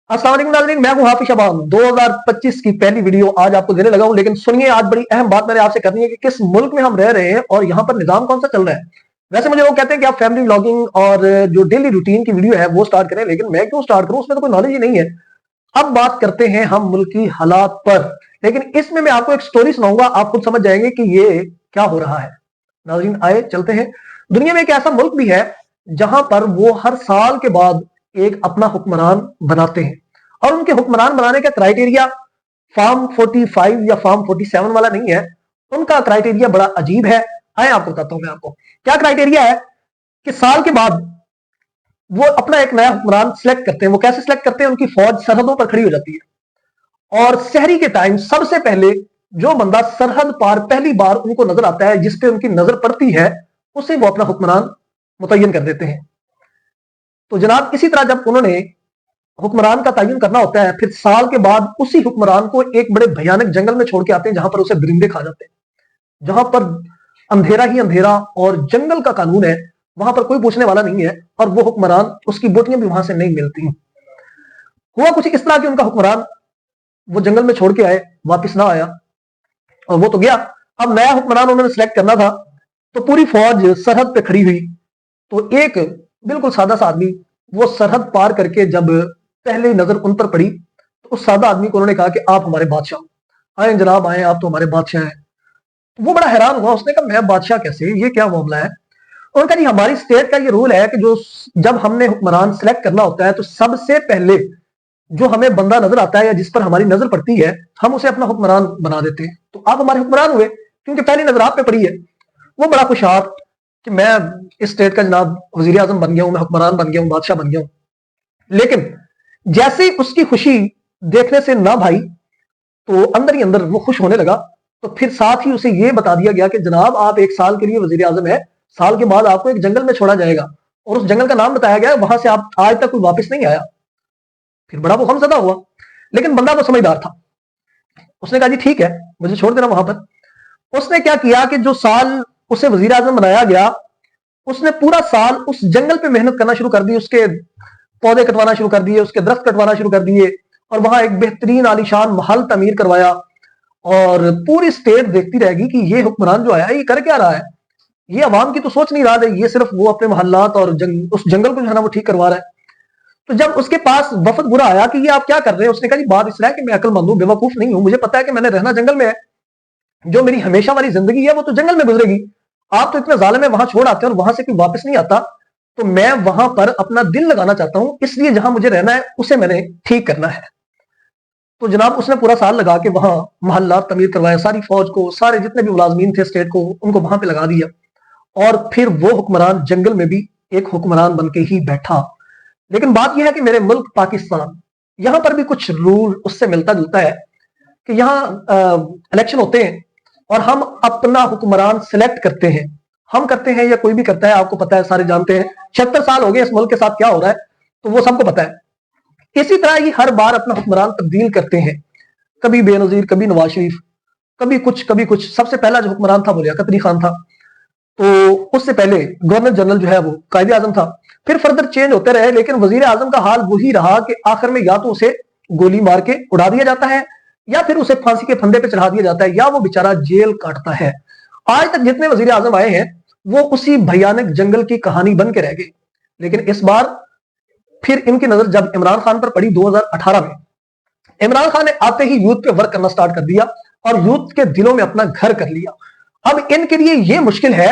अस्सलाम वालेकुम नाज़रीन, मैं हूं हाफिज शबान। 2025 की पहली वीडियो आज आपको देने लगा हूं, लेकिन सुनिए, आज बड़ी अहम बात मैंने आपसे करनी है कि किस मुल्क में हम रह रहे हैं और यहाँ पर निजाम कौन सा चल रहा है। वैसे मुझे लोग कहते हैं कि आप फैमिली व्लॉगिंग और जो डेली रूटीन की वीडियो है वो स्टार्ट करें, लेकिन मैं क्यों स्टार्ट करूं, उसमें तो कोई नॉलेज ही नहीं है। अब बात करते हैं हम मुल्क की हालात पर, लेकिन इसमें मैं आपको एक स्टोरी सुनाऊंगा, आप खुद समझ जाएंगे कि ये क्या हो रहा है। नाज़रीन आए चलते हैं। दुनिया में एक ऐसा मुल्क भी है जहां पर वो हर साल के बाद एक अपना हुक्मरान बनाते हैं, और उनके हुक्मरान बनाने का क्राइटेरिया फॉर्म 45 या फॉर्म 47 वाला नहीं है। उनका क्राइटेरिया बड़ा अजीब है। आए आपको बताता हूं मैं आपको क्या क्राइटेरिया है। कि साल के बाद वो अपना एक नया हुक्मरान सिलेक्ट करते हैं। वो कैसे सिलेक्ट करते हैं, उनकी फौज सरहदों पर खड़ी हो जाती है और शहरी के टाइम सबसे पहले जो बंदा सरहद पार पहली बार उनको नजर आता है, जिसपे उनकी नजर पड़ती है, उसे वो अपना हुक्मरान मुतय्यन कर देते हैं। तो जनाब इसी तरह जब उन्होंने हुक्मरान का तयन करना होता है, फिर साल के बाद उसी हुक्मरान को एक बड़े भयानक जंगल में छोड़ के आते हैं, जहां पर उसे दरिंदे खा जाते हैं, जहां पर अंधेरा ही अंधेरा और जंगल का कानून है, वहां पर कोई पूछने वाला नहीं है, और वो हुक्मरान उसकी बोटियां भी वहां से नहीं मिलती। हुआ कुछ इस तरह कि उनका हुक्मरान वो जंगल में छोड़ के आए, वापिस ना आया, और वो तो गया। अब नया हुक्मरान उन्होंने सिलेक्ट करना था, तो पूरी फौज सरहद पे खड़ी हुई। तो एक बिल्कुल सादा सा आदमी वो सरहद पार करके जब पहले नजर उन पर पड़ी, तो उस सादा आदमी को उन्होंने कहा कि आप हमारे बादशाह। आए जनाब आए, आप तो हमारे बादशाह हैं। वो बड़ा हैरान हुआ, उसने कहा मैं बादशाह कैसे, ये क्या मामला है। उन्होंने कहा जी हमारी स्टेट का ये रूल है कि जो जब हमने हुक्मरान सिलेक्ट करना होता है, तो सबसे पहले जो हमें बंदा नजर आता है या जिस पर हमारी नजर पड़ती है, हम उसे अपना हुक्मरान बना देते हैं। तो आप हमारे हुक्मरान हुए क्योंकि पहली नजर आप पे पड़ी है। वो बड़ा खुशहाल कि मैं इस स्टेट का जनाब वजीर आजम बन गया हूं, मैं हुक्मरान बन गया हूं, बादशाह बन गया हूं। लेकिन जैसे ही उसकी खुशी देखने से ना भाई, तो अंदर ही अंदर वो खुश होने लगा। तो फिर साथ ही उसे ये बता दिया गया कि जनाब आप एक साल के लिए वजीर आजम है, साल के बाद आपको एक जंगल में छोड़ा जाएगा, और उस जंगल का नाम बताया गया, वहां से आप आज तक कोई वापस नहीं आया। फिर बड़ा वो गमज़दा हुआ, लेकिन बंदा वो समझदार था। उसने कहा जी ठीक है, मुझे छोड़ देना वहां पर। उसने क्या किया कि जो साल उसे वजीर आजम बनाया गया, उसने पूरा साल उस जंगल पे मेहनत करना शुरू कर दी, उसके पौधे कटवाना शुरू कर दिए, उसके दरख्त कटवाना शुरू कर दिए, और वहां एक बेहतरीन आलीशान महल तमीर करवाया। और पूरी स्टेट देखती रहेगी कि ये हुक्मरान जो आया ये कर क्या रहा है, ये अवाम की तो सोच नहीं रहा है, ये सिर्फ वो अपने मोहल्लात और उस जंगल को जो है ना वो ठीक करवा रहा है। तो जब उसके पास वफद बुरा आया कि ये आप क्या कर रहे हैं, उसने कहा जी बात इस रहा है कि मैं अक्लमंद हूं, बेवकूफ नहीं हूं, मुझे पता है कि मैंने रहना जंगल में है, जो मेरी हमेशा वाली जिंदगी है वो तो जंगल में गुजरेगी। आप तो इतने जालिम है, वहां छोड़ आते हैं और वहां से कोई वापस नहीं आता, तो मैं वहां पर अपना दिल लगाना चाहता हूं, इसलिए जहां मुझे रहना है उसे मैंने ठीक करना है। तो जनाब उसने पूरा साल लगा के वहां मोहल्ला तमीर करवाया, सारी फौज को, सारे जितने भी मुलाजमीन थे स्टेट को, उनको वहां पे लगा दिया। और फिर वो हुक्मरान जंगल में भी एक हुक्मरान बन के ही बैठा। लेकिन बात यह है कि मेरे मुल्क पाकिस्तान, यहां पर भी कुछ रूल उससे मिलता जुलता है कि यहाँ इलेक्शन होते हैं और हम अपना हुक्मरान सिलेक्ट करते हैं। हम करते हैं या कोई भी करता है, आपको पता है, सारे जानते हैं। 76 साल हो गए इस मुल्क के साथ क्या हो रहा है, तो वो सबको पता है। इसी तरह ही हर बार अपना हुक्मरान तब्दील करते हैं, कभी बेनजीर, कभी नवाज शरीफ, कभी कुछ कभी कुछ। सबसे पहला जो हुक्मरान था वो लियाकत अली खान था, तो उससे पहले गवर्नर जनरल जो है वो कायदे आजम था। फिर फर्दर चेंज होते रहे, लेकिन वजीर आजम का हाल वही रहा कि आखिर में या तो उसे गोली मार के उड़ा दिया जाता है, या फिर उसे फांसी के फंदे पे चढ़ा दिया जाता है, या वो बेचारा जेल काटता है। आज तक जितने वजीर आजम आए हैं वो उसी भयानक जंगल की कहानी बन के रह गए। लेकिन इस बार फिर इनकी नजर जब इमरान खान पर पड़ी 2018 में, इमरान खान ने आते ही यूथ पे वर्क करना स्टार्ट कर दिया और यूथ के दिलों में अपना घर कर लिया। अब इनके लिए यह मुश्किल है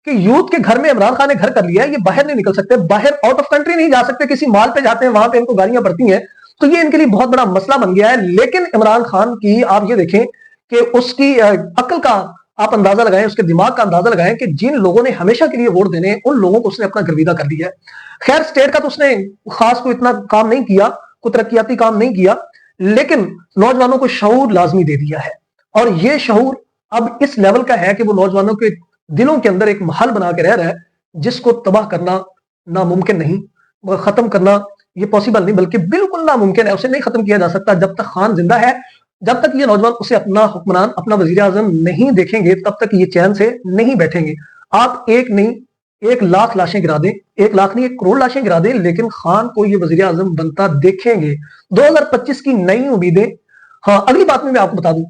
कि यूथ के घर में इमरान खान ने घर कर लिया है, ये बाहर नहीं निकल सकते, बाहर आउट ऑफ कंट्री नहीं जा सकते, किसी माल पे जाते हैं वहां पे इनको गालियां पड़ती हैं, तो ये इनके लिए बहुत बड़ा मसला बन गया है। लेकिन इमरान खान की आप ये देखें कि उसकी अक्ल का आप अंदाजा लगाएं, उसके दिमाग का अंदाजा लगाएं कि जिन लोगों ने हमेशा के लिए वोट देने, उन लोगों को उसने अपना गर्विदा कर दिया है। खैर स्टेट का तो उसने खास कोई इतना काम नहीं किया, कोई तरक्याती काम नहीं किया, लेकिन नौजवानों को शऊर लाजमी दे दिया है। और ये शऊर अब इस लेवल का है कि वो नौजवानों के दिलों के अंदर एक महल बना के रह रहा है, जिसको तबाह करना नामुमकिन नहीं, मगर खत्म करना ये पॉसिबल नहीं, बल्कि बिल्कुल नामुमकिन है। उसे नहीं खत्म किया जा सकता जब तक खान जिंदा है। जब तक ये नौजवान उसे अपना हुक्मरान, अपना वजीर आजम नहीं देखेंगे, तब तक ये चैन से नहीं बैठेंगे। आप एक नहीं 1 लाख लाशें गिरा दें, 1 लाख नहीं 1 करोड़ लाशें गिरा दें, लेकिन खान को ये वजीर आजम बनता देखेंगे। 2025 की नई उम्मीदें। हाँ, अगली बात में मैं आपको बता दूं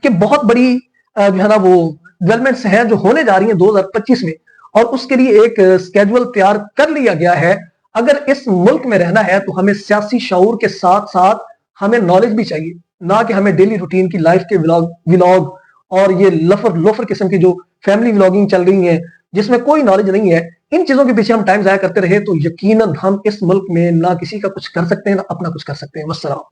कि बहुत बड़ी जो है ना वो डेवलपमेंट्स हैं जो होने जा रही हैं 2025 में, और उसके लिए एक स्केड्यूल तैयार कर लिया गया है। अगर इस मुल्क में रहना है तो हमें सियासी शऊर के साथ साथ हमें नॉलेज भी चाहिए, ना कि हमें डेली रूटीन की लाइफ के व्लॉग और ये लफर लोफर किस्म की जो फैमिली व्लॉगिंग चल रही है जिसमें कोई नॉलेज नहीं है, इन चीजों के पीछे हम टाइम जाया करते रहे तो यकीनन हम इस मुल्क में ना किसी का कुछ कर सकते हैं ना अपना कुछ कर सकते हैं। वस्सलाम।